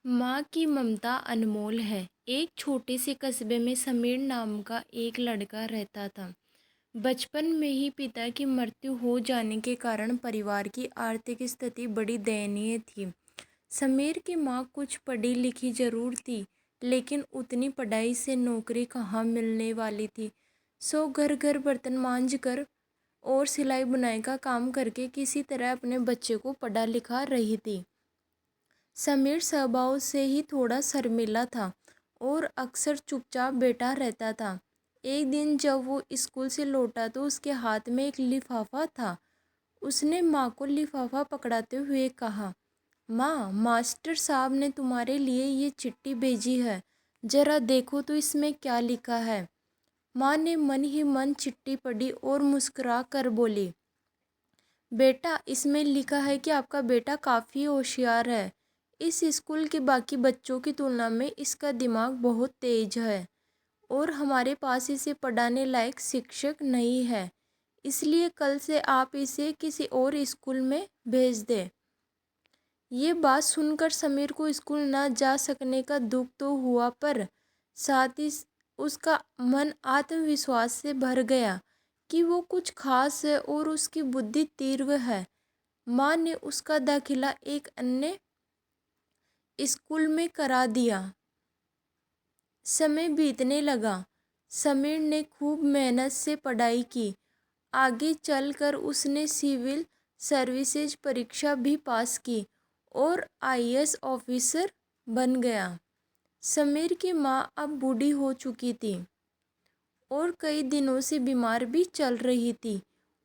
माँ की ममता अनमोल है। एक छोटे से कस्बे में समीर नाम का एक लड़का रहता था। बचपन में ही पिता की मृत्यु हो जाने के कारण परिवार की आर्थिक स्थिति बड़ी दयनीय थी। समीर की माँ कुछ पढ़ी लिखी जरूर थी, लेकिन उतनी पढ़ाई से नौकरी कहाँ मिलने वाली थी। सो घर घर बर्तन मांज कर और सिलाई बुनाई का काम करके किसी तरह अपने बच्चे को पढ़ा लिखा रही थी। समीर स्वभाव से ही थोड़ा शर्मीला था और अक्सर चुपचाप बैठा रहता था। एक दिन जब वो स्कूल से लौटा तो उसके हाथ में एक लिफाफा था। उसने माँ को लिफाफा पकड़ाते हुए कहा, माँ, मास्टर साहब ने तुम्हारे लिए ये चिट्ठी भेजी है। जरा देखो तो इसमें क्या लिखा है। माँ ने मन ही मन चिट्ठी पढ़ी और मुस्कुरा कर बोली, बेटा, इसमें लिखा है कि आपका बेटा काफ़ी होशियार है। इस स्कूल के बाकी बच्चों की तुलना में इसका दिमाग बहुत तेज है और हमारे पास इसे पढ़ाने लायक शिक्षक नहीं है। इसलिए कल से आप इसे किसी और स्कूल में भेज दें। ये बात सुनकर समीर को स्कूल ना जा सकने का दुख तो हुआ, पर साथ ही उसका मन आत्मविश्वास से भर गया कि वो कुछ खास है और उसकी बुद्धि तीव्र है। माँ ने उसका दाखिला एक अन्य स्कूल में करा दिया। समय बीतने लगा। समीर ने खूब मेहनत से पढ़ाई की। आगे चलकर उसने सिविल सर्विसेज परीक्षा भी पास की और आईएएस ऑफिसर बन गया। समीर की माँ अब बूढ़ी हो चुकी थी और कई दिनों से बीमार भी चल रही थी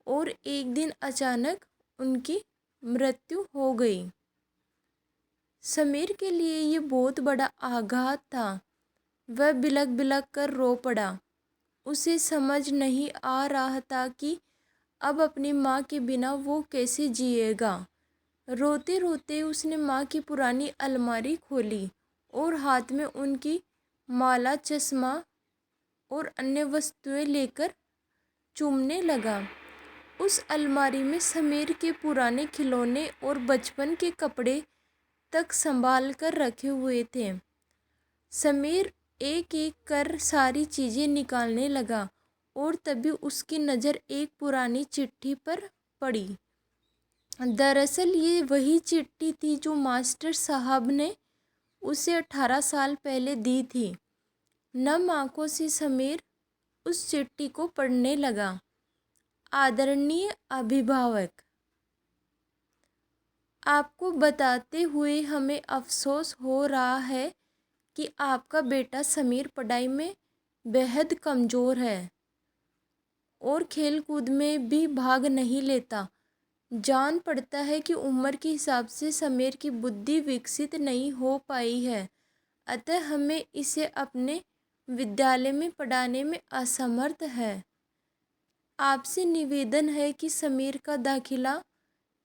और एक दिन अचानक उनकी मृत्यु हो गई। समीर के लिए ये बहुत बड़ा आघात था। वह बिलख बिलख कर रो पड़ा। उसे समझ नहीं आ रहा था कि अब अपनी माँ के बिना वो कैसे जिएगा। रोते रोते उसने माँ की पुरानी अलमारी खोली और हाथ में उनकी माला, चश्मा और अन्य वस्तुएं लेकर चूमने लगा। उस अलमारी में समीर के पुराने खिलौने और बचपन के कपड़े तक संभाल कर रखे हुए थे। समीर एक एक कर सारी चीज़ें निकालने लगा और तभी उसकी नज़र एक पुरानी चिट्ठी पर पड़ी। दरअसल ये वही चिट्ठी थी जो मास्टर साहब ने उसे 18 साल पहले दी थी। नम आंखों से समीर उस चिट्ठी को पढ़ने लगा। आदरणीय अभिभावक, आपको बताते हुए हमें अफसोस हो रहा है कि आपका बेटा समीर पढ़ाई में बेहद कमज़ोर है और खेल कूद में भी भाग नहीं लेता। जान पड़ता है कि उम्र के हिसाब से समीर की बुद्धि विकसित नहीं हो पाई है, अतः हमें इसे अपने विद्यालय में पढ़ाने में असमर्थ है। आपसे निवेदन है कि समीर का दाखिला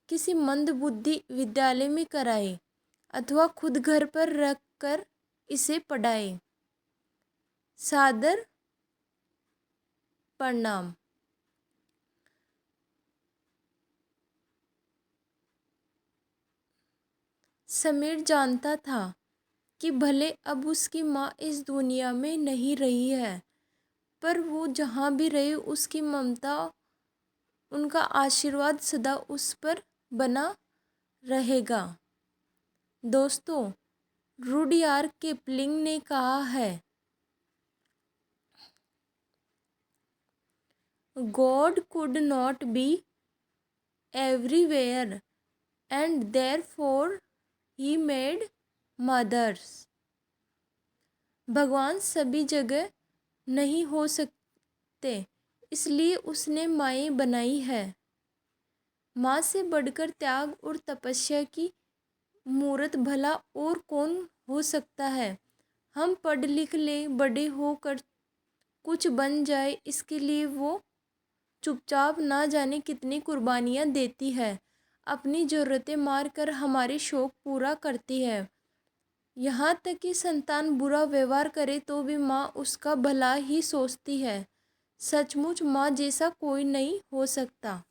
किसी मंदबुद्धि विद्यालय में कराए अथवा खुद घर पर रख कर इसे पढ़ाए। सादर प्रणाम। समीर जानता था कि भले अब उसकी माँ इस दुनिया में नहीं रही है, पर वो जहाँ भी रहे उसकी ममता, उनका आशीर्वाद सदा उस पर बना रहेगा। दोस्तों, रुडयार्ड किपलिंग ने कहा है, God could not be everywhere and therefore he made mothers. भगवान सभी जगह नहीं हो सकते, इसलिए उसने माएँ बनाई है। माँ से बढ़कर त्याग और तपस्या की मूर्त भला और कौन हो सकता है। हम पढ़ लिख ले, बड़े होकर कुछ बन जाए, इसके लिए वो चुपचाप ना जाने कितनी कुर्बानियाँ देती है। अपनी ज़रूरतें मार कर हमारे शौक़ पूरा करती है। यहाँ तक कि संतान बुरा व्यवहार करे तो भी माँ उसका भला ही सोचती है। सचमुच माँ जैसा कोई नहीं हो सकता।